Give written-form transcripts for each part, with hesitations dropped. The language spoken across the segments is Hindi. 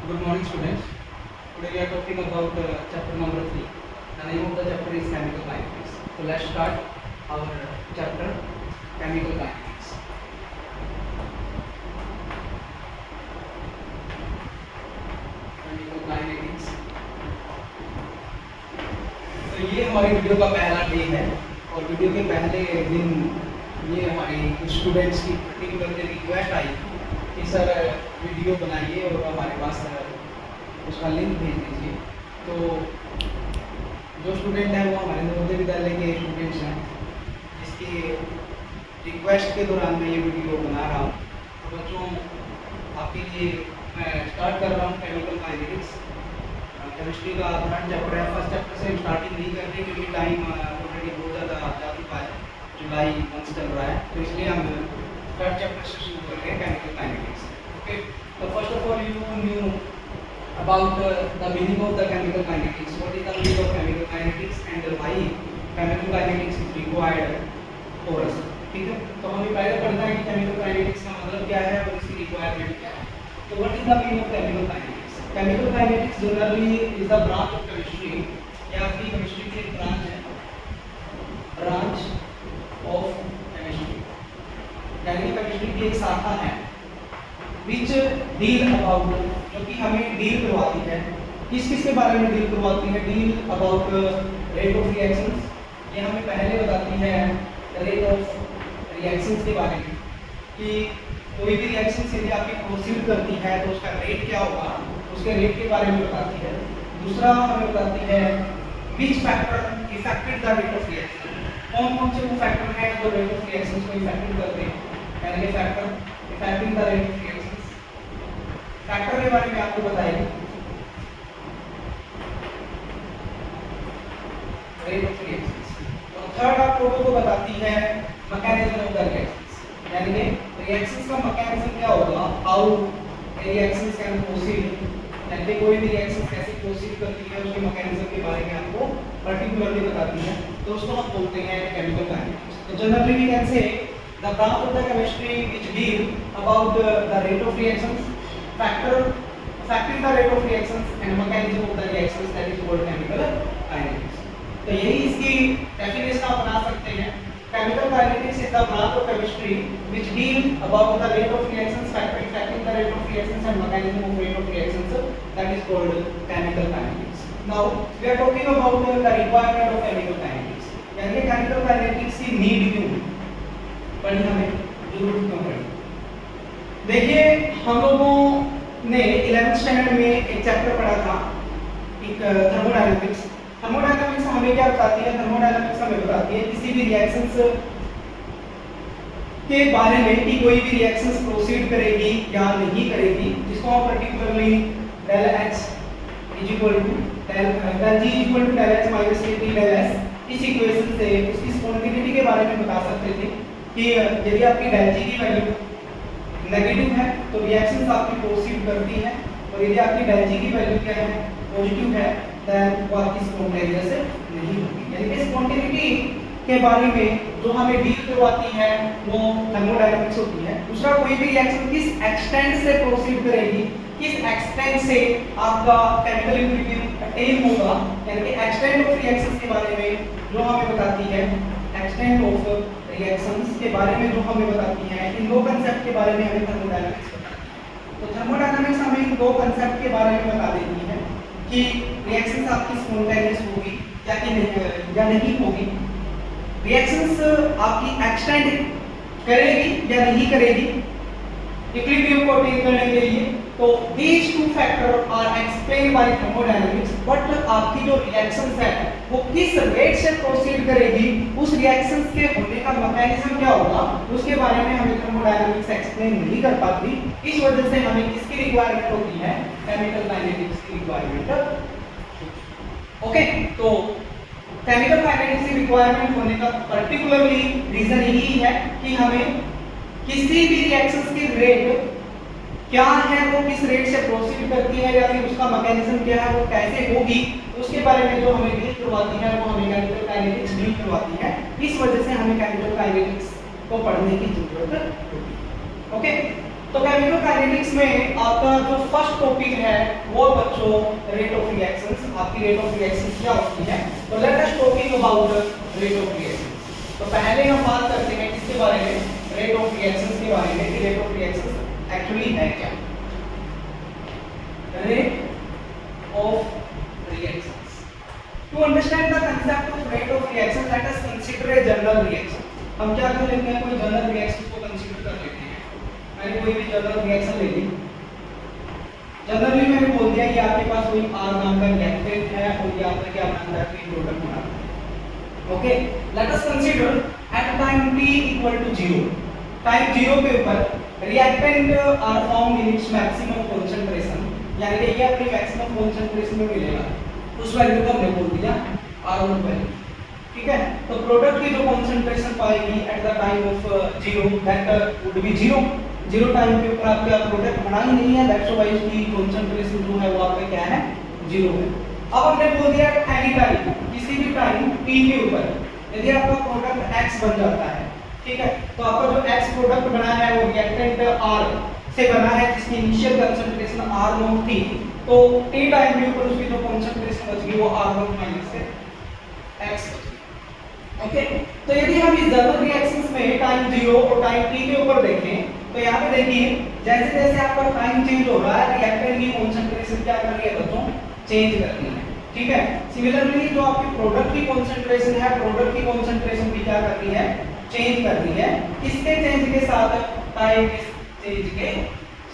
Good morning, students. Today we are talking about chapter number 3. The name of the chapter is chemical kinetics. So let's start our chapter chemical kinetics. Chemical kinetics. तो ये हमारी वीडियो का पहला डे है और वीडियो के पहले दिन ये हमारे स्टूडेंट्स की पर्टिकुलर रिक्वेस्ट आई कि सर वीडियो बनाइए और हमारे पास उसका लिंक भेज दीजिए। तो जो स्टूडेंट हैं वो हमारे नवोदय विद्यालय के स्टूडेंट्स हैं जिसकी रिक्वेस्ट के दौरान मैं ये वीडियो बना रहा हूँ। तो बच्चों आपके लिए मैं स्टार्ट कर रहा हूँ केमिकल काइनेटिक्स। केमिस्ट्री का थर्ड चैप्टर है। फर्स्ट चैप्टर से स्टार्टिंग नहीं करते क्योंकि टाइम ऑलरेडी बहुत ज़्यादा जा चुका है, जुलाई मंथ चल रहा है, तो इसलिए हम थर्ड चैप्टर से शुरू करेंगे केमिकल काइनेटिक्स। ओके, तो first of all you new about the meaning of the chemical kinetics. What is the meaning of chemical kinetics and why chemical kinetics is required for us? ठीक है, तो हमें पहले पढ़ना है कि chemical kinetics का मतलब क्या है और इसकी requirement क्या है। तो what is the meaning of chemical kinetics? Chemical kinetics generally is the branch of chemistry, या आपकी chemistry की एक branch है, branch of chemistry, यानी chemistry की एक शाखा है which deal about, जो कि हमें डील करवाती है। किस किस के बारे में डील करवाती है? Deal about rate of reactions, ये हमें पहले बताती है रेट ऑफ रिएक्शंस के बारे में कि कोई भी रिएक्शन यदि आपकी प्रोसीड करती है तो उसका रेट क्या होगा, उसके रेट के बारे में बताती है। दूसरा हमें बताती है which factor affected the rate of reaction, कौन कौन से वो फैक्टर हैं जो रेट ऑफ रिएक्शंस को इफेक्ट करते हैं, यानी कि factor affecting the rate of reaction. Factor के बारे में आपको बताएंगे रेट ऑफ रिएक्शंस। और थर्ड आप लोगों को बताती है मैकेनिज्म ऑफ द रिएक्शंस, यानी कि रिएक्शंस का मैकेनिज्म क्या होगा, हाउ रिएक्शंस कैन प्रोसीड, यानी कि कोई भी रिएक्शन कैसे प्रोसीड करती है उसके मैकेनिज्म के बारे में आपको पर्टिकुलरली बताती है। तो उसको हम बोलते हैं केमिकल काइनेटिक्स। तो generally we can say the branch of the chemistry which deal about the rate of reactions, factor affecting the rate of reactions and mechanism of the reactions, that is called chemical kinetics। तो यही इसकी डेफिनेशन आप बना सकते हैं। chemical kinetics is the branch of chemistry which deal about the rate of reactions, factor affecting the rate of reactions and mechanism of rate of reactions, that is called chemical kinetics। Now we are talking about the requirement of chemical kinetics, यानी कि chemical kinetics की नीड क्यों पड़ी, हमें जरूरत क्यों पड़ी। देखिए हम लोगों ने 11th स्टैंडर्ड में एक चैप्टर पढ़ा था, एक थर्मोडायनामिक्स। थर्मोडायनामिक्स हमें क्या बताती है? थर्मोडायनामिक्स हमें बताती है किसी भी रिएक्शंस के बारे में कि कोई भी रिएक्शंस प्रोसीड करेगी या नहीं करेगी, जिसको हम particularly del H is equal to del G is equal to del H minus KT del S, इस इक्वेशन से उसकी स्पॉन्टेनिटी के बारे में बता सकते थे कि यदि आपकी del G की वैल्यू नेगेटिव है तो रिएक्शंस आपकी प्रोसीड करती है, और यदि आपकी del G की वैल्यू क्या है, पॉजिटिव है, देन वो आपकी स्पॉन्टेनियस नहीं होगी। यानी कि स्पॉन्टेनिटी के बारे में जो हमें डील करवाती है वो थर्मोडायनामिक्स होती है। दूसरा, कोई भी रिएक्शन किस एक्सटेंट से प्रोसीड करेगी, किस एक्सटेंट से आपका केमिकल इक्विलिब्रियम अटेन होगा, यानी कि एक्सटेंट ऑफ रिएक्शंस के बारे में जो हमें बताती है, एक्सटेंट ऑफ रिएक्शंस के बारे में जो हमें बताती है, इन दो कंसेप्ट के बारे में हमें थर्मोडायनामिक्स बताती है। तो थर्मोडायनामिक्स हमें इन दो कंसेप्ट के बारे में बता देती है कि रिएक्शंस आपकी स्पॉन्टेनियस होगी या नहीं होगी, रिएक्शंस आपकी एक्सटेंड करेगी या नहीं करेगी इक्विलिब्रियम को अटेन करने के लिए। तो these two factors are explained by thermodynamics, but आपकी जो रिएक्शंस है वो किस रेट से प्रोसीड करेगी, उस रिएक्शंस के होने का मैकेनिज्म क्या होगा, उसके बारे में हमें थर्मोडायनामिक्स एक्सप्लेन नहीं कर पाती। इस वजह से हमें किसकी रिक्वायरमेंट होती है, केमिकल काइनेटिक्स की रिक्वायरमेंट। ओके, तो केमिकल काइनेटिक्स की रिक्वायरमेंट होने का पर्टिकुलरली रीजन यही है कि हमें किसी भी रिएक्शंस की रेट क्या है, वो किस रेट से प्रोसीड करती है, या फिर उसका मैकेनिज्म क्या है, वो कैसे होगी, उसके बारे में जो हमें डील करवाती है वो हमें केमिकल काइनेटिक्स डील करवाती है। इस वजह से हमें केमिकल काइनेटिक्स को पढ़ने की जरूरत होती है। ओके, तो केमिकोकाइनेटिक्स में आपका जो फर्स्ट टॉपिक है वो बच्चों रेट ऑफ रिएक्शंस, आपकी रेट ऑफ रिएक्शंस क्या होती है। तो let us talking about rate of reactions. तो पहले हम बात करते हैं किसके बारे में, रेट ऑफ रिएक्शंस के बारे में कि रेट ऑफ रिएक्शंस एक्चुअली है क्या। Rate of reactions, to understand the concept of rate of reaction let us consider a general reaction. हम क्या कर लेते हैं, कोई जनरल रिएक्शन को कंसीडर कर लेते हैं। मैंने कोई भी जनरल रिएक्शन ले ली, जनरली मैंने बोल दिया कि आपके पास कोई R नाम का रिएक्टेंट है और ये आपका क्या बनाता है, फ्री प्रोडक्ट बनाता है। Okay, let us consider at time t equal to 0, time 0 के ऊपर reactant are found in its maximum concentration, यानी कि ये अपनी मैक्सिमम कंसंट्रेशन में मिलेगा, उस वैल्यू को हमने बोल दिया R1 वैल्यू। ठीक है, तो प्रोडक्ट की जो कंसंट्रेशन पाएगी at the time of 0 that would be 0 time के ऊपर आपका प्रोडक्ट बना ही नहीं है, दैट्स व्हाई उसकी कंसंट्रेशन जो है वो आपका क्या है, 0 है। अब हमने बोल दिया एनी टाइम, किसी भी टाइम t के ऊपर यदि आपका प्रोडक्ट x बन जाता है, ठीक है, तो आपका जो x प्रोडक्ट बना है वो रिएक्टेंट R से बना है जिसकी इनिशियल कंसंट्रेशन R0 थी, तो t टाइम के ऊपर उसकी जो कंसंट्रेशन बचेगी वो R1 माइनस x बचेगी। ओके, तो यदि हम इस जनरल रिएक्शंस में टाइम 0 और टाइम t के ऊपर देखें तो यहाँ पे देखिए जैसे जैसे आपका टाइम चेंज हो रहा है रिएक्टेंट की कंसंट्रेशन क्या कर रही है बच्चों, चेंज कर रही है। ठीक है, सिमिलरली जो आपकी प्रोडक्ट की कंसंट्रेशन है, प्रोडक्ट की कंसंट्रेशन भी क्या कर रही है, चेंज कर रही है। किसके चेंज के साथ, टाइम के चेंज के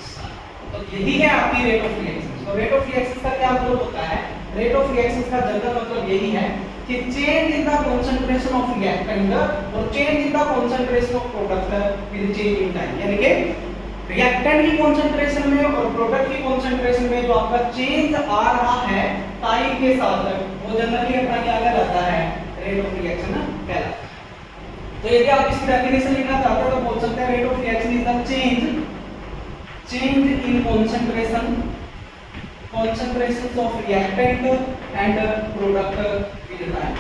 साथ। तो यही है आपकी रेट ऑफ रिएक्शन। तो रेट ऑफ रिएक्शन का क्या मतलब होता है, रेट ऑफ रिएक्शन का जनरल मतलब यही है कि change in the concentration of reactant और change in the concentration of product with change in time, यानी कि रिएक्टेंट की कंसंट्रेशन में और प्रोडक्ट की कंसंट्रेशन में जो आपका चेंज आ रहा है टाइम के साथ, वो जनरली अपना क्या कहलाता है, रेट ऑफ रिएक्शन कहलाता है। तो यदि आप इसकी डेफिनेशन लिखना चाहते हो तो बोल सकते हैं rate of reaction is the change in concentrations of reactant and product with time।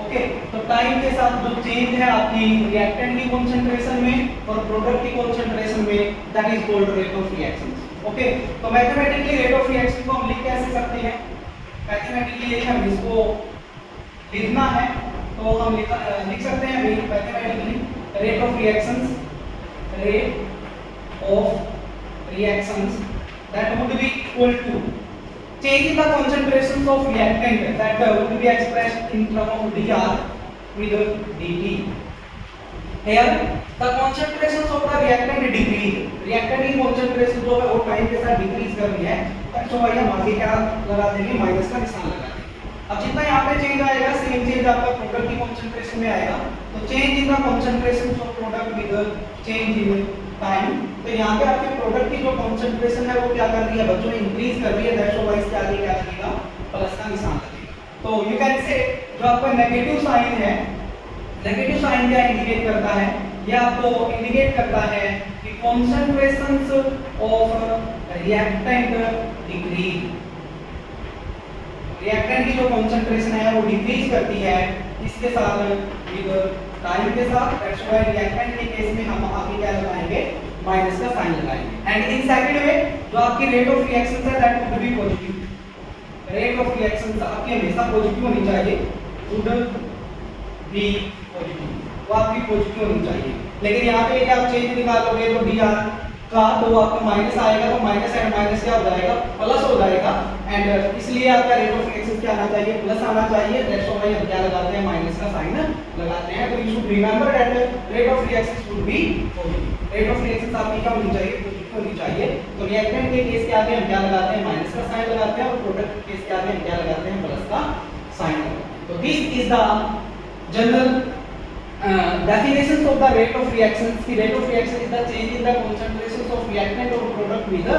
Okay, तो टाइम के साथ जो चेंज है आपकी रिएक्टेंट की कंसंट्रेशन में और प्रोडक्ट की कंसंट्रेशन में, that is called rate of reaction. Okay, तो मैथमेटिकली रेट ऑफ रिएक्शन को हम लिख कैसे सकते हैं, मैथमेटिकली यदि हम इसको लिखना है तो हम लिख सकते हैं mathematically rate of reactions that would be equal to change in the concentrations of reactant that would be expressed in terms of dr with dt। Here the concentrations of the reactant decrease, reactant की concentration जो है वो टाइम के साथ डिक्रीज कर रही है, तो भाई हम आगे क्या लगा देंगे, माइनस का निशान लगा देंगे। अब जितना यहाँ पे चेंज आएगा सेम चेंज आपका प्रोडक्ट की कंसंट्रेशन में आएगा, तो change in the concentration of product with change in time. तो यहाँ पे आपके प्रोडक्ट की जो कंसंट्रेशन है वो क्या कर रही है बच्चों, इंक्रीज कर रही है, दैट्स व्हाई इसके आगे क्या लगेगा, प्लस का निशान लगेगा। तो यू कैन से जो आपका नेगेटिव साइन है, नेगेटिव साइन क्या इंडिकेट करता है, ये आपको इंडिकेट करता है कि concentrations of reactant decrease, reactant की जो कंसंट्रेशन है वो डिक्रीज करती है इसके साथ विद टाइम के साथ, दैट्स व्हाई रिएक्टेंट के केस में हम आगे क्या लगाएंगे, माइनस का साइन लगाएंगे। एंड इन सेकंड वे जो आपकी रेट ऑफ रिएक्शन है that would be positive, rate of reaction आपकी हमेशा पॉजिटिव होनी चाहिए, वुड बी पॉजिटिव, वो आपकी पॉजिटिव होनी चाहिए। लेकिन यहाँ पे यदि आप चेंज निकालोगे तो dr का तो आपका माइनस आएगा, तो माइनस एंड माइनस क्या हो जाएगा, प्लस हो जाएगा। एंड इसलिए आपका रेट ऑफ रिएक्शन क्या आना चाहिए, प्लस आना चाहिए, दैट्स व्हाई हम क्या लगाते हैं, माइनस का साइन लगाते हैं। तो you should remember that rate of reaction should be positive, rate of reaction आपकी क्या होनी चाहिए, पॉजिटिव होनी चाहिए। तो रिएक्टेंट के केस के आगे हम क्या लगाते हैं, माइनस का साइन लगाते हैं, और प्रोडक्ट के केस के आगे हम क्या लगाते हैं, प्लस का साइन लगाते हैं। तो this is the general definitions of the rate of reactions। की rate of reaction is the change in the concentrations of reactant or product with the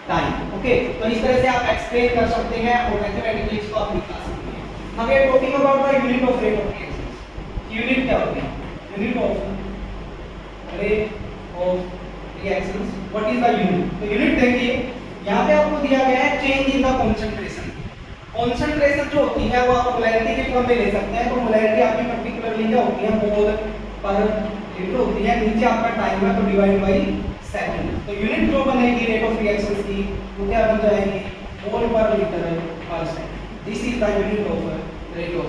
time। okay, तो इस तरह से आप एक्सप्लेन कर सकते हैं और मैथमेटिकली इसको आप निकाल सकते हैं। Now we are talking about the unit of rate of reactions। Unit क्या होती है, unit of rate of reactions, what is the unit. तो यूनिट देखिए यहाँ पे आपको दिया गया है change in the concentration. Concentration जो होती है वो आप मोलैरिटी के फॉर्म में ले सकते हैं। तो मोलैरिटी आपकी पर्टिकुलरली क्या होती है, मोल पर लीटर होती है, नीचे आपका टाइम है तो डिवाइड बाय सेकंड। तो यूनिट जो बनेगी रेट ऑफ रिएक्शंस की वो क्या बन जाएगी, मोल पर लीटर पर second. This is the unit of rate of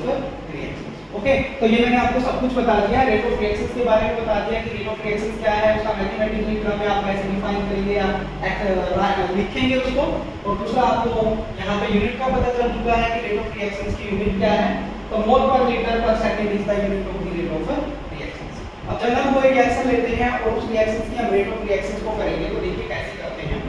reactions. Okay, तो ये मैंने आपको सब कुछ बता दिया, रेट ऑफ रिएक्शंस के बारे में बता दिया कि रेट ऑफ रिएक्शंस क्या है, उसका मैथमेटिकल टर्म में आप कैसे डिफाइन करेंगे या लिखेंगे उसको। और दूसरा आपको यहाँ पे यूनिट का पता चल चुका है कि रेट ऑफ रिएक्शंस की यूनिट क्या है, तो मोल पर लीटर पर second is the unit of the rate of reactions. अब चलिए हम कोई रिएक्शन लेते हैं और उस रिएक्शंस की हम रेट ऑफ रिएक्शंस को करेंगे, तो देखिए कैसे करते हैं।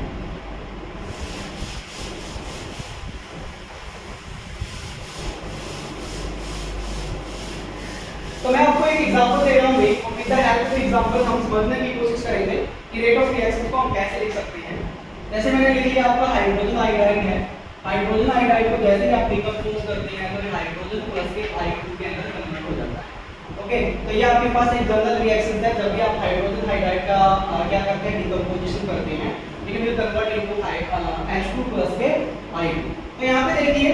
तो मैं आपको एक एग्जांपल दे रहा हूं, with the help of example हम समझने की कोशिश करेंगे कि रेट ऑफ रिएक्शन को हम कैसे लिख सकते हैं। जैसे मैंने लिख लिया आपका हाइड्रोजन आयोडाइड है, हाइड्रोजन आयोडाइड को जैसे ही आप डिकम्पोज करते हैं तो हाइड्रोजन प्लस के I2 के अंदर कन्वर्ट हो जाता है। ओके, तो ये आपके पास एक जनरल रिएक्शन है, जब भी आप हाइड्रोजन हाइड्राइड का क्या करते हैं, डिकम्पोजिशन करते हैं, it will convert into H2 plus के I2। तो यहां पे देखिए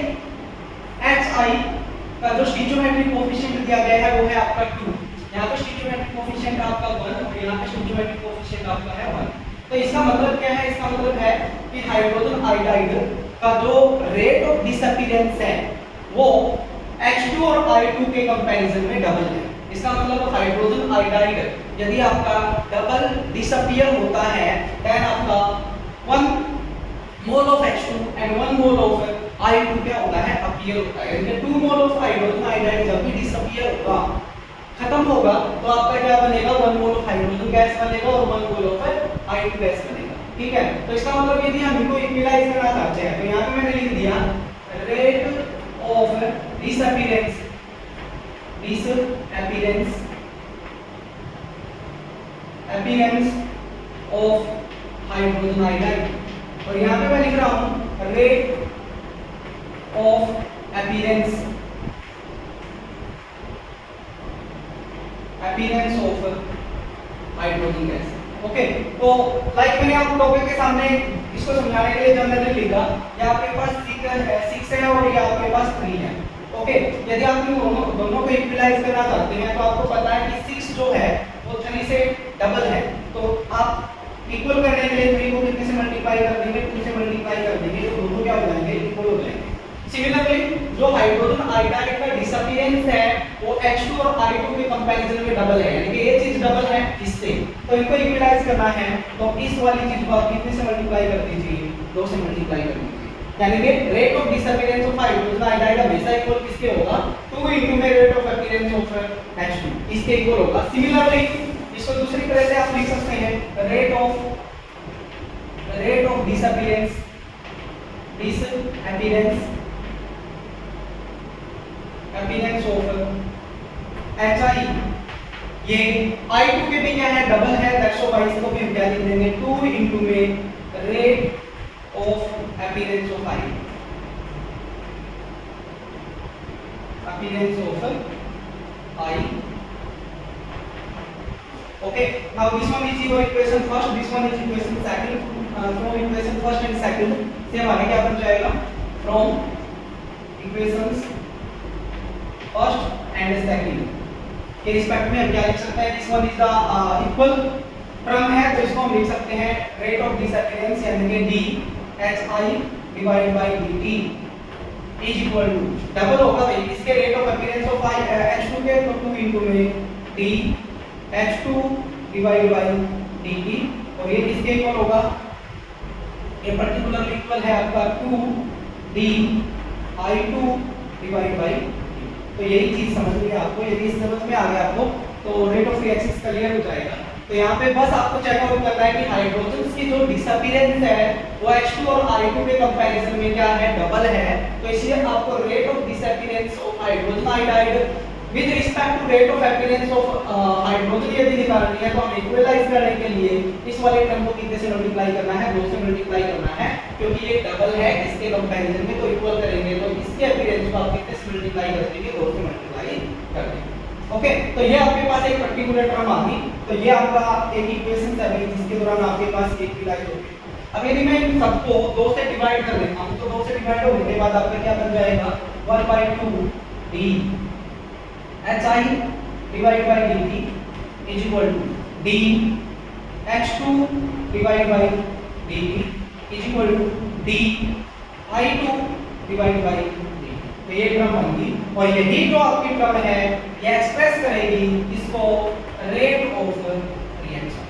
HI का जो स्टिचियोमेट्रिक कोएफिशिएंट दिया गया है वो है आपका 2। यहाँ पे स्टिचियोमेट्रिक कोएफिशिएंट आपका 1 और यहाँ पे स्टिचियोमेट्रिक कोएफिशिएंट आपका है 1। तो इसका मतलब क्या है, इसका मतलब है कि हाइड्रोजन आयोडाइड का जो रेट ऑफ डिसअपीयरेंस है वो H2 और I2 के कंपैरिजन में डबल है। इसका मतलब हाइड्रोजन आयोडाइड यदि आपका डबल डिसअपीयर होता है देन आपका 1 mole of H2 and 1 mole of I2 क्या होता है, अपीयर होता है। यानी 2 मोल ऑफ हाइड्रोजन आयोडाइड जब भी डिसअपीयर होगा, खत्म होगा, तो आपका क्या बनेगा, 1 मोल ऑफ हाइड्रोजन गैस बनेगा और 1 मोल ऑफ I2 गैस बनेगा। ठीक है, तो इसका मतलब यदि हम इनको इक्विलाइज करना चाहते हैं तो यहाँ पे मैंने लिख दिया rate of disappearance of hydrogen iodide, और यहाँ पे मैं लिख रहा हूँ rate of appearance of hydrogen gas. Okay, तो लाइक मैंने आप लोगों के सामने इसको समझाने के लिए जनरली लिखा, ये आपके पास 6 है और ये आपके पास 3 है। ओके, यदि आप इन दोनों को इक्वलाइज करना चाहते हैं तो आपको पता है कि 6 जो है वो 3 से डबल है, तो आप इक्वल करने के लिए 3 को कितने से मल्टीप्लाई कर देंगे, 2 से मल्टीप्लाई कर देंगे, तो दोनों क्या हो जाएंगे, इक्वल हो जाएंगे। सिमिलरली जो हाइड्रोजन आयोडाइड का डिसअपीयरेंस है वो H2 और I2 के कंपैरिजन में डबल है, यानी कि ये चीज डबल है इससे, तो इनको इक्वलाइज करना है तो इस वाली चीज को आप कितने से मल्टीप्लाई कर दीजिए, 2 से मल्टीप्लाई कर दीजिए। यानी कि rate of disappearance of hydrogen iodide हमेशा इक्वल किसके होगा, 2 इनटू में rate of appearance of H2, इसके इक्वल होगा। सिमिलरली इसको दूसरी तरह से आप लिख सकते हैं rate of disappearance of HI, ये I2 के भी क्या है, डबल है, दैट्स व्हाई इसको भी हम क्या लिख देंगे, 2 इनटू में rate of appearance of I, Okay, now this one is your equation first, this one is equation second. From equation first and second से हमारे क्या बन जाएगा, from equations first and second के रिस्पेक्ट में हम क्या लिख सकते हैं, this one is the equal term है, तो इसको हम लिख सकते हैं रेट ऑफ डिसअपीयरेंस यानी कि DHI divided by DT is equal to, double होगा भाई इसके rate of appearance of H2 के, तो 2 इनटू में DH2 डिवाइडेड बाय DT, और ये किसके इक्वल होगा, ये पर्टिकुलर इक्वल है आपका 2DI2 डिवाइडेड बाय DT। तो यही चीज समझ में आपको, यदि इस समझ में आ गया आपको तो रेट ऑफ रिएक्शंस क्लियर हो जाएगा। तो यहाँ पे बस आपको चेकआउट करना है कि हाइड्रोजन्स की जो डिसअपीयरेंस है वो H2 और I2 के कंपैरिजन में क्या है, डबल है, तो इसलिए आपको rate of disappearance of hydrogen iodide with respect to rate of appearance of hydrogen यदि निकालनी है तो हम इक्वलाइज करने के लिए इस वाले टर्म को कितने से मल्टीप्लाई करना है, 2 से मल्टीप्लाई करना है, क्योंकि ये डबल है इसके कंपैरिजन में, तो इक्वल करेंगे तो इसके अपीयरेंस को आप कितने से मल्टीप्लाई कर देंगे, 2 से मल्टीप्लाई कर देंगे। ओके, तो ये आपके पास एक पर्टिकुलर टर्म आ गई, तो ये आपका एक इक्वेशन है जिसके दौरान आपके पास इक्वलाइज होगी। अब यदि मैं इन सबको 2 से डिवाइड कर देता हूं तो 2 से डिवाइड होने के बाद आपका क्या बन जाएगा, 1/2 DHI divide by DT is equal to DH2 divide by dt is equal to di2 divide by dt। तो ये टर्म बन गई और यही जो आपकी टर्म है ये एक्सप्रेस करेगी इसको रेट ऑफ रिएक्शन।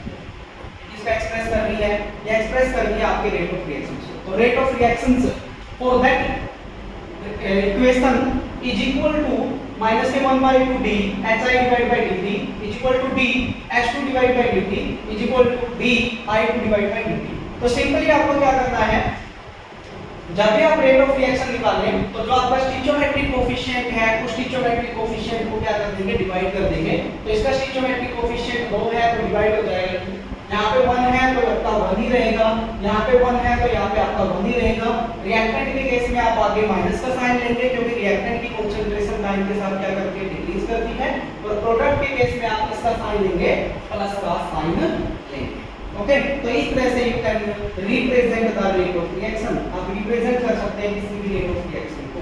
इसका एक्सप्रेस कर रही है, ये एक्सप्रेस कर रही है आपके रेट ऑफ रिएक्शंस। तो rate of reactions for that equation is equal to minus के 1 by 2 D H I divide by D T is equal to D H two divide by D T is equal to D I two divide by D T. तो सिंपली आपको क्या करना है, जब भी आप रेट ऑफ रिएक्शन निकालें तो जो आपका स्टिचोमेट्रिक कोफिशिएंट है उस स्टिचोमेट्रिक कोफिशिएंट को क्या कर देंगे, डिवाइड कर देंगे। तो इसका स्टिचोमेट्रिक कोफिशिएंट 2 है तो डिवाइड हो जाएगा, यहाँ पे 1 है तो आपका 1 ही रहेगा, यहाँ पे 1 है तो यहाँ पे आपका 1 ही रहेगा। रिएक्टेंट के केस में आप आगे माइनस का साइन लेंगे क्योंकि रिएक्टेंट की कंसंट्रेशन टाइम के साथ क्या करती है, डिक्रीज करती है। और प्रोडक्ट के केस में आप इसका साइन लेंगे, प्लस का साइन लेंगे। ओके, तो इस तरह से you can represent the rate of reaction. आप रिप्रेजेंट कर सकते हैं किसी भी रेट ऑफ रिएक्शन को।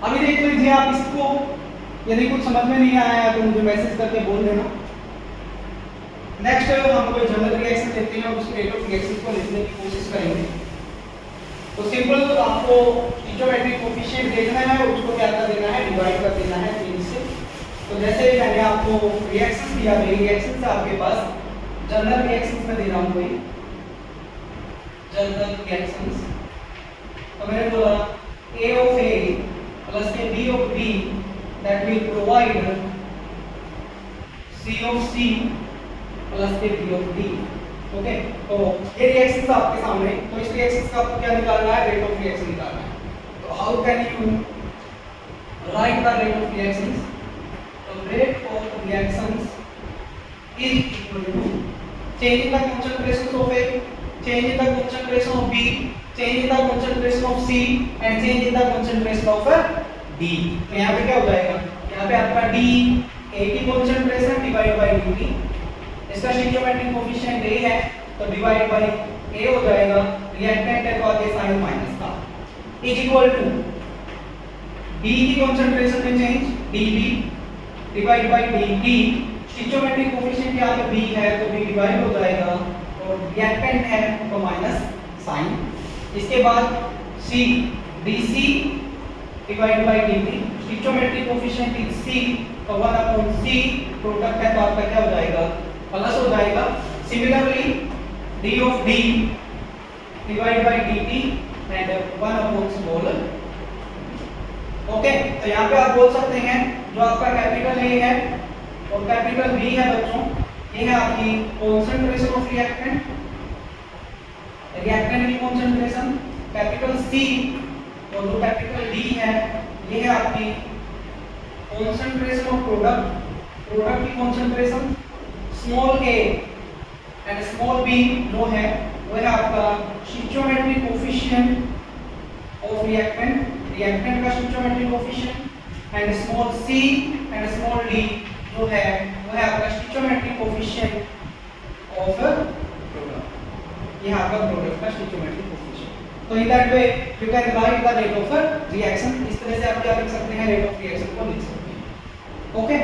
अभी देख लीजिए आप इसको, यदि कुछ समझ में नहीं आया तो मुझे मैसेज करके बोल देना। नेक्स्ट हम कोई जनरल रिएक्शन लेते हैं और उस रेट ऑफ रिएक्शन को लिखने की कोशिश करेंगे। तो सिंपल आपको स्टिचोमेट्रिक कोफिशिएंट देखना है और उसको क्या कर देना है, डिवाइड कर देना है 3 से। तो जैसे मैंने आपको रिएक्शन दिया, मेरी रिएक्शन से आपके पास जनरल रिएक्शंस में दे रहा हूं कोई जनरल रिएक्शंस। तो मैंने बोला A of A plus के B of B that will provide C of C plus के D of D। ओके, तो ये रिएक्शंस आपके सामने। तो इस रिएक्शंस का आपको क्या निकालना है, रेट ऑफ रिएक्शन निकालना है। तो how can you right the rate of reactions? Rate of reactions is equal to change in the concentration of A, change in the concentration of B, change in the concentration of C and change in the concentration of D। तो यहाँ पे क्या हो जाएगा, यहाँ पे आपका D A की concentration डिवाइड बाई dt, इसका स्टिचोमेट्रिक कोफिशिएंट A है तो डिवाइड बाई A हो जाएगा, रिएक्टेंट है तो आगे साइन माइनस का, इज इक्वल टू D की concentration में change dB divide by dt, stoichiometric coefficient यहाँ पे B है तो B डिवाइड हो जाएगा और रिएक्टेंट है तो माइनस साइन। इसके बाद C dC divide by dt, stoichiometric coefficient is C तो 1/C, प्रोडक्ट है तो आपका क्या हो जाएगा, प्लस हो जाएगा। Similarly D of D divide by dt and 1/स्मॉल। ओके, तो यहाँ पे आप बोल सकते हैं जो आपका कैपिटल A है और कैपिटल B है बच्चों, ये है आपकी कंसंट्रेशन ऑफ रिएक्टेंट, रिएक्टेंट की कंसंट्रेशन। कैपिटल C और जो कैपिटल D है ये है आपकी कंसंट्रेशन ऑफ प्रोडक्ट, प्रोडक्ट की concentration. Small a and small b जो है वो है आपका stoichiometric coefficient of reactant, reactant का stoichiometric coefficient. And small c and small d जो है वो है आपका स्टिचोमेट्रिक कोफिशिएंट ऑफ प्रोडक्ट, ये आपका प्रोडक्ट का स्टिचोमेट्रिक कोफिशिएंट। तो in that way you can write the rate of reaction. इस तरह से आप क्या लिख सकते हैं, रेट ऑफ रिएक्शन को लिख सकते हैं। ओके,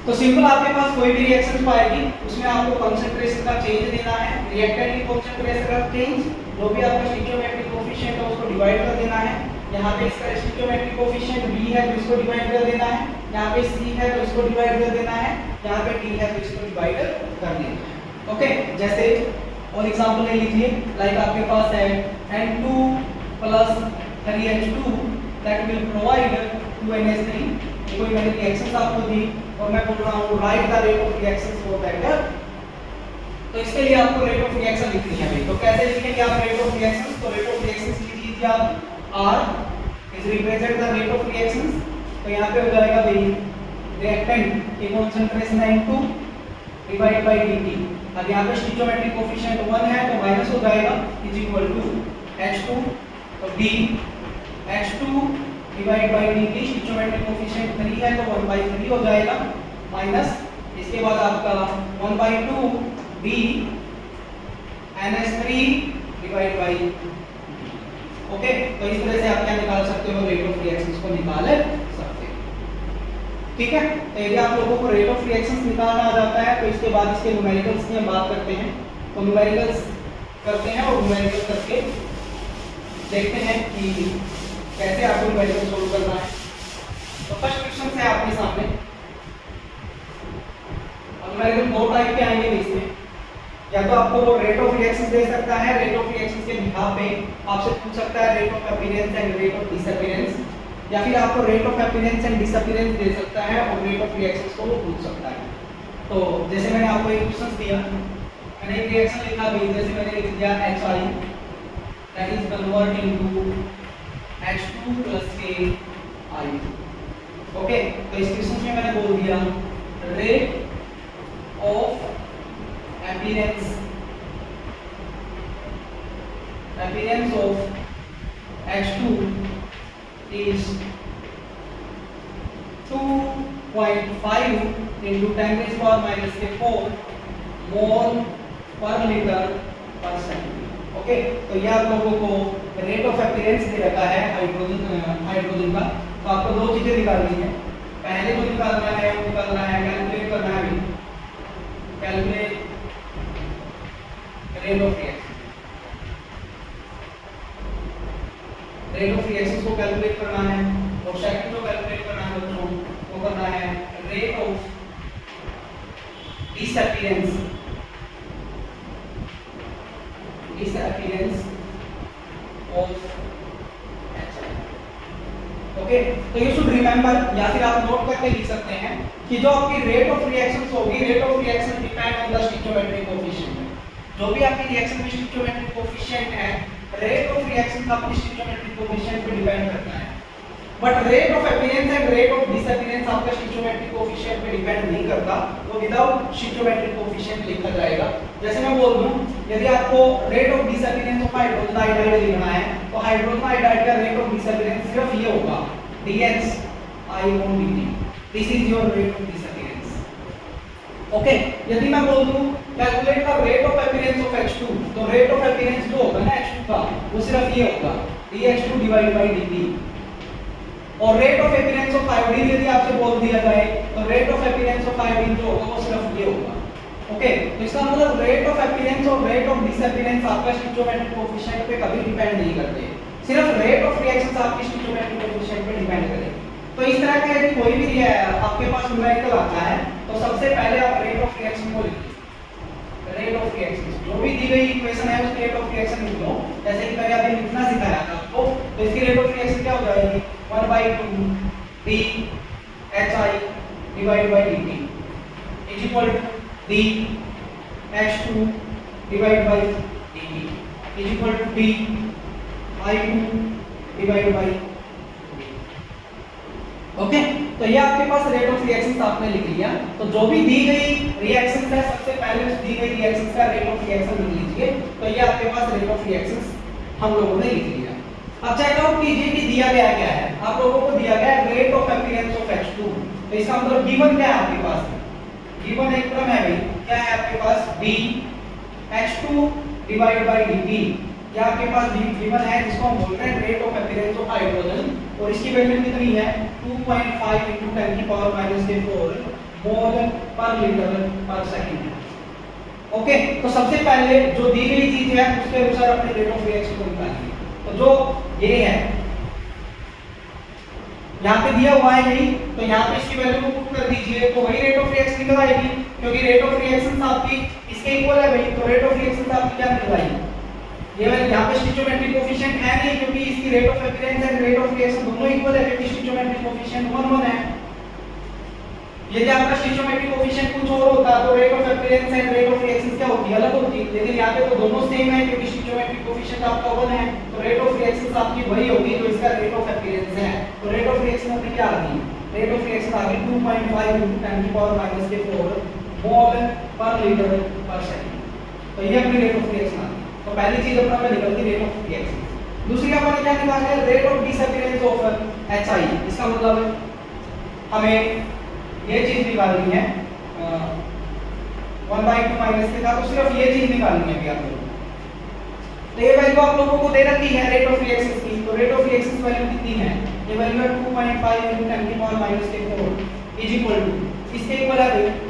तो सिंपल आपके पास कोई भी रिएक्शन पाएगी उसमें आपको कंसंट्रेशन का चेंज देना है, रिएक्टेंट की कंसंट्रेशन का चेंज, जो भी आपका स्टिचोमेट्रिक कोफिशिएंट है उसको डिवाइड कर देना है। यहाँ पे इसका स्टिचोमेट्रिक कोफिशिएंट B है तो इसको डिवाइड कर देना है, यहाँ पे C है तो इसको डिवाइड कर देना है, यहाँ पे D है तो इसको डिवाइड कर देना है। ओके, जैसे और एग्जांपल ले लीजिए, लाइक आपके पास है N2 plus 3H2 that will provide 2NH3। कोई मैंने रिएक्शंस आपको दी और मैं बोल रहा हूँ right the rate of reactions for that. तो इसके लिए आपको रेट ऑफ रिएक्शन लिखनी है भाई। तो कैसे लिखेंगे आप रेट ऑफ रिएक्शंस? तो रेट ऑफ रिएक्शंस लिख लीजिए आप, R is represent the rate of reactions. तो यहाँ पे हो जाएगा भाई रिएक्टेंट की concentration N2 divide by dt। अब यहाँ पे स्टिचोमेट्रिक कोफिशिएंट 1 है तो माइनस हो जाएगा, इज इक्वल टू H2 तो D H2 divide by dt, stoichiometric coefficient 3 है तो 1/3 हो जाएगा, माइनस इसके बाद आपका 1/2 B NH3 divide by. Okay, तो इस तरह से आप क्या निकाल सकते हो, रेट ऑफ रिएक्शंस को निकाल सकते हो। ठीक है। तो यदि आप लोगों को रेट ऑफ रिएक्शंस निकालना आ जाता है तो इसके बाद इसके न्यूमेरिकल्स की हम बात करते हैं। तो न्यूमेरिकल्स करते हैं और न्यूमेरिकल करके देखते हैं कि कैसे आपको न्यूमेरिकल सोल्व करना है। तो फर्स्ट क्वेश्चन है आपके सामने। न्यूमेरिकल दो टाइप के आएंगे इसमें, या तो आपको वो रेट ऑफ रिएक्शंस दे सकता है, रेट ऑफ रिएक्शंस के बिहाफ पे आपसे पूछ सकता है rate of appearance and rate of disappearance, या फिर आपको rate of appearance and disappearance दे सकता है और रेट ऑफ रिएक्शंस को वो पूछ सकता है। तो जैसे मैंने आपको एक क्वेश्चन दिया, मैंने एक रिएक्शन लिखा भी, जैसे मैंने लिख दिया HI that is convert into H2 KI। Okay, तो इस क्वेश्चन में मैंने बोल दिया rate of appearance of H2 is 2.5 into 10⁻⁴ mole per liter per second। Okay, तो ये आप लोगों को रेट ऑफ अपीयरेंस दे रखा है हाइड्रोजन का। तो आपको दो चीजें निकालनी है। पहले जो निकालना है वो निकालना है, कैलकुलेट करना है, calculate rate of reaction. Rate of reaction को कैलकुलेट करना है और सेकंड जो कैलकुलेट करना है बच्चों वो करना है rate of disappearance of HI। Okay, तो यू शुड रिमेंबर, या फिर आप नोट करके लिख सकते हैं कि जो आपकी रेट ऑफ रिएक्शंस होगी, rate of reaction depend on the stoichiometric coefficient. जो भी आपकी रिएक्शन में स्टोइकियोमेट्रिक कोएफिशिएंट है, रेट ऑफ रिएक्शन आपकी स्टोइकियोमेट्रिक कोएफिशिएंट पे डिपेंड करता है। But rate of appearance and rate of disappearance आपका स्टोइकियोमेट्रिक कोएफिशिएंट पे डिपेंड नहीं करता, वो विदाउट स्टोइकियोमेट्रिक कोएफिशिएंट लिखा जाएगा। जैसे मैं बोल दूं, यदि आपको rate of disappearance of hydrogen iodide लिखना है तो हाइड्रोजन आयोडाइड का रेट ऑफ डिसअपीयरेंस सिर्फ ये होगा DXI/dt। This is your rate of disappearance. Okay, यदि मैं बोल दूं calculate the rate of appearance of H2, तो रेट ऑफ अपीयरेंस जो होगा ना H2 का वो सिर्फ ये होगा dH2/dt। और rate of appearance of iodine यदि आपसे बोल दिया जाए तो rate of appearance of iodine जो होगा वो सिर्फ ये होगा। ओके, तो इसका मतलब रेट ऑफ अपीयरेंस और रेट ऑफ डिसअपीयरेंस आपका स्टोइकियोमेट्रिक कोएफिशिएंट पे कभी डिपेंड नहीं करते, सिर्फ रेट ऑफ रिएक्शंस आपकी स्टोइकियोमेट्रिक कोएफिशिएंट पे डिपेंड करेंगे। तो इस तरह का यदि कोई भी आपके पास न्यूमेरिकल आता है तो सबसे पहले आप रेट ऑफ रिएक्शन को लिखिए। रेट ऑफ रिएक्शन जो भी दी गई इक्वेशन है उसकी रेट ऑफ रिएक्शन लिख लो। जैसे कि मैंने अभी लिखना सिखाया था आपको, तो इसकी रेट ऑफ रिएक्शन क्या हो जाएगी 1/2 DHI/dt is equal to DH2/dt is equal to DI2/dt। Okay, तो ये आपके पास रेट ऑफ रिएक्शंस आपने लिख लिया। तो जो भी दी गई रिएक्शंस है सबसे पहले उस दी गई रिएक्शंस का रेट ऑफ रिएक्शन लिख लीजिए। तो ये आपके पास रेट ऑफ रिएक्शंस हम लोगों ने लिख लिया। अब चेक आउट कीजिए कि दिया गया क्या है। आप लोगों को दिया गया है rate of appearance of H2। तो इसका मतलब गिवन क्या है आपके पास? गिवन एक क्रम है भाई, क्या है आपके पास DH2/dt। या आपके पास गिवन है जिसको हम बोल रहे हैं rate of appearance of hydrogen, और इसकी वैल्यू कितनी है 2.5 × 10⁻⁴ मोल पर लीटर पर सेकंड। ओके, तो सबसे पहले जो दी गई चीज है उसके अनुसार अपने रेट ऑफ रिएक्शन को निकालिए। तो जो ये है यहाँ पे दिया हुआ है यही, तो यहाँ पे इसकी वैल्यू को पुट कर दीजिए तो वही रेट ऑफ रिएक्शन निकल आएगी, क्योंकि रेट ऑफ रिएक्शन आपकी इसके इक्वल है भाई। तो रेट ऑफ रिएक्शन आपकी क्या निकल आएगी? ये यहाँ पे स्टोइकियोमेट्रिक कोएफिशिएंट है नहीं, क्योंकि इसकी rate of appearance and rate of reaction दोनों इक्वल है, क्योंकि स्टोइकियोमेट्रिक कोएफिशिएंट 1 है। यदि आपका स्टोइकियोमेट्रिक कोएफिशिएंट कुछ और होता तो rate of appearance and rate of reaction क्या होती, अलग होती। लेकिन यहाँ पे तो दोनों सेम है, क्योंकि स्टोइकियोमेट्रिक कोएफिशिएंट आपका 1 है, तो रेट ऑफ रिएक्शन आपकी वही होगी जो इसका रेट ऑफ अपीयरेंस है। तो रेट ऑफ रिएक्शन अपनी क्या आ गई? रेट ऑफ रिएक्शन आ गई 2.5 × 10⁻⁴ मोल पर लीटर पर सेकंड। तो ये अपनी रेट ऑफ रिएक्शन आ गई। तो पहली चीज अपना में निकलती रेट ऑफ रिएक्शन। दूसरी अपन क्या निकालना है? Rate of disappearance of HI। इसका मतलब हमें ये चीज निकालनी है 1/2 माइनस के था, तो सिर्फ ये चीज निकालनी है अभी आप लोगों को। तो ये वैल्यू आप लोगों को दे रखी है रेट ऑफ रिएक्शन की। तो रेट ऑफ रिएक्शन वैल्यू कितनी है? ये वैल्यू है 2.5 × 10⁻⁴ इज इक्वल टू, इसके इक्वल है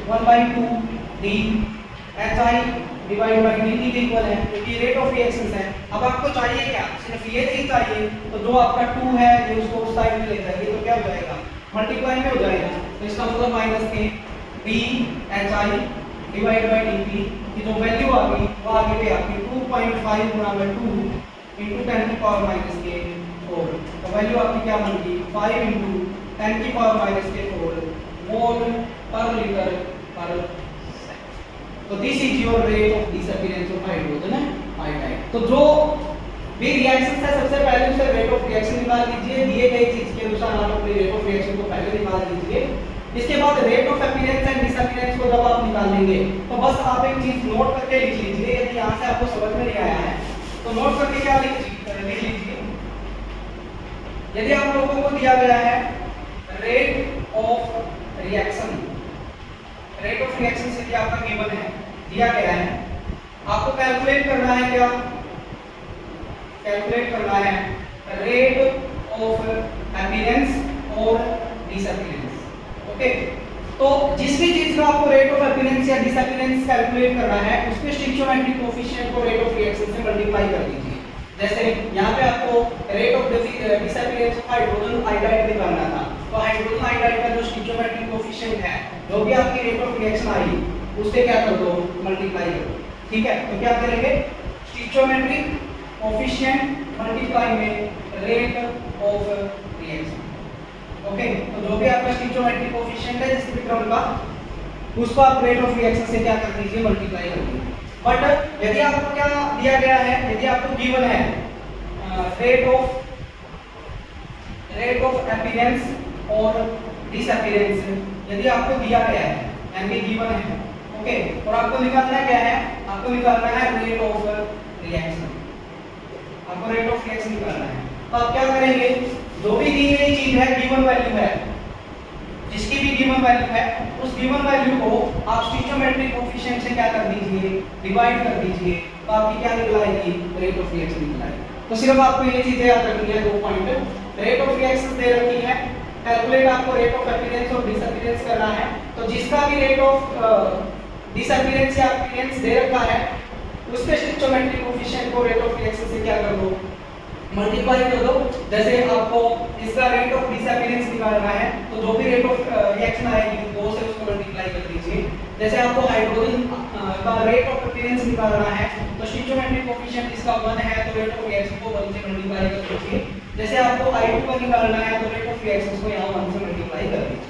1/2 D H I divide by D T के इक्वल है, क्योंकि रेट ऑफ रिएक्शंस है। अब आपको चाहिए क्या, सिर्फ ये चीज चाहिए, तो जो आपका 2 है ये उसको उस साइड में ले जाइए, तो क्या हो जाएगा, मल्टीप्लाई में हो जाएगा। तो इसका मतलब माइनस के D H I divide by D P की जो वैल्यू आ गई वो आ गई आपकी 2.5 गुणा में 2 इंटू 10 की पावर माइनस के 4। तो वैल्यू आपकी क्या बन गई, 5 इंटू 10 की पावर माइनस के 4 मोल पर लीटर पर सेकंड। तो this is your rate of disappearance of hydrogen iodide. तो जो भी रिएक्शन है सबसे पहले उसका रेट ऑफ रिएक्शन निकाल लीजिए, दिए गए चीज के अनुसार आप अपने रेट ऑफ रिएक्शन को पहले निकाल लीजिए। इसके बाद rate of appearance and disappearance को जब आप निकालेंगे तो बस आप एक चीज नोट करके लिख लीजिए। यदि यहां से आपको समझ में नहीं आया है तो नोट करके क्या लिख लीजिए। यदि आप लोगों को दिया गया है rate of reaction, rate of reaction से आपका गिवन है, दिया गया है, आपको कैलकुलेट करना है, क्या कैलकुलेट करना है रेट ऑफ अपीयरेंस और डिसअपीयरेंस। ओके, तो जिस भी चीज का आपको रेट ऑफ अपीयरेंस या डिसअपीयरेंस कैलकुलेट करना है उसके स्टिचियोमेट्रिक कोएफिशिएंट को रेट ऑफ रिएक्शन से मल्टीप्लाई कर दीजिए। जैसे यहाँ पे आपको rate of disappearance of hydrogen iodide निकालना था, तो हाइड्रोजन आयोडाइड का जो स्टिचियोमेट्रिक कोएफिशिएंट है, जो भी आपकी रेट ऑफ रिएक्शन आई उससे क्या कर दो, मल्टीप्लाई कर दो। ठीक है, तो क्या करेंगे, स्टिचियोमेट्रिक कोएफिशिएंट मल्टीप्लाई में रेट ऑफ रिएक्शन। ओके, तो जो भी आपका स्टिचियोमेट्रिक कोएफिशिएंट है जिस भी क्रम का, उसको आप रेट ऑफ रिएक्शन से क्या कर दीजिए, मल्टीप्लाई कर दीजिए। बट यदि आपको क्या दिया गया है, यदि आपको गिवन है रेट ऑफ अपीयरेंस और डिसअपीयरेंस, यदि आपको दिया गया है यानी गिवन है, ओके, और आपको निकालना क्या है, आपको निकालना है रेट ऑफ रिएक्शन, आपको रेट ऑफ रिएक्शन निकालना है। तो आप क्या करेंगे, जो भी दी गई चीज है, गिवन वैल्यू है, जिसकी भी गिवन वैल्यू है, उस गिवन वैल्यू को आप स्टिचियोमेट्रिक कोएफिशिएंट से क्या कर दीजिए, डिवाइड कर दीजिए, तो आपकी क्या निकल आएगी, रेट ऑफ रिएक्शन निकल आएगी। तो सिर्फ आपको ये चीजें याद रखनी है, 2 पॉइंट, रेट ऑफ रिएक्शन दे रखी है, कैलकुलेट आपको रेट ऑफ अपीयरेंस और डिसअपीयरेंस करना है। तो जिसका भी रेट ऑफ डिसअपीयरेंस या अपीयरेंस दे रखा है उसके स्टिचियोमेट्रिक कोएफिशिएंट को रेट ऑफ रिएक्शन से क्या कर दो, मल्टीप्लाई कर दो। जैसे आपको इसका रेट ऑफ डिसअपीयरेंस निकालना है तो जो भी रेट ऑफ रिएक्शन आएगी 2 से उसको मल्टीप्लाई कर दीजिए। जैसे आपको हाइड्रोजन का रेट ऑफ अपीयरेंस निकालना है तो स्टिचियोमेट्रिक कोएफिशिएंट इसका 1 है तो रेट ऑफ रिएक्शन को 1 से मल्टीप्लाई कर दीजिए। जैसे आपको I2 का निकालना है तो रेट ऑफ रिएक्शन को यहाँ 1 से मल्टीप्लाई कर दीजिए।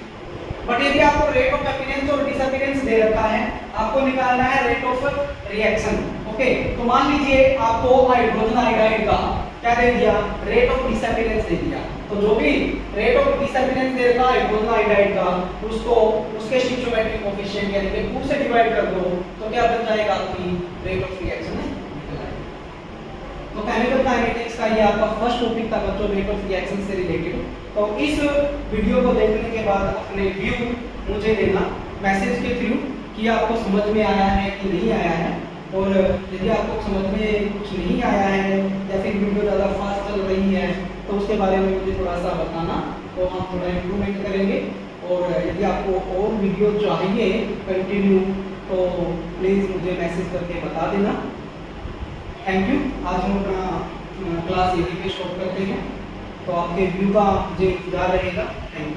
बट यदि आपको रेट ऑफ अपीयरेंस और डिसअपीयरेंस दे रखा है, आपको निकालना है रेट ऑफ रिएक्शन। ओके, तो मान लीजिए आपको हाइड्रोजन आयोडाइड का क्या दे दिया, रेट ऑफ डिसअपीयरेंस दे दिया, तो जो भी रेट ऑफ डिसअपीयरेंस दे रखा है हाइड्रोजन आयोडाइड का, उसको उसके स्टिचियोमेट्रिक कोएफिशिएंट यानी कि 2 से डिवाइड कर दो, तो क्या बन जाएगा, आपकी रेट ऑफ रिएक्शन निकल आएगा। तो केमिकल काइनेटिक्स का ये आपका फर्स्ट टॉपिक था बच्चों, रेट ऑफ रिएक्शन से रिलेटेड। तो इस वीडियो को देखने के बाद अपने व्यू मुझे देना मैसेज के थ्रू कि आपको समझ में आया है कि नहीं आया है, और यदि आपको समझ में कुछ नहीं आया है या फिर वीडियो ज़्यादा फास्ट चल रही है तो उसके बारे में मुझे थोड़ा सा बताना, तो हम थोड़ा इम्प्रूवमेंट करेंगे। और यदि आपको और वीडियो चाहिए कंटिन्यू तो प्लीज़ मुझे मैसेज करके बता देना। Thank you. आज हम अपना क्लास यहीं पे स्टॉप करते हैं, तो आपके व्यू का मुझे इंतजार रहेगा। Thank you.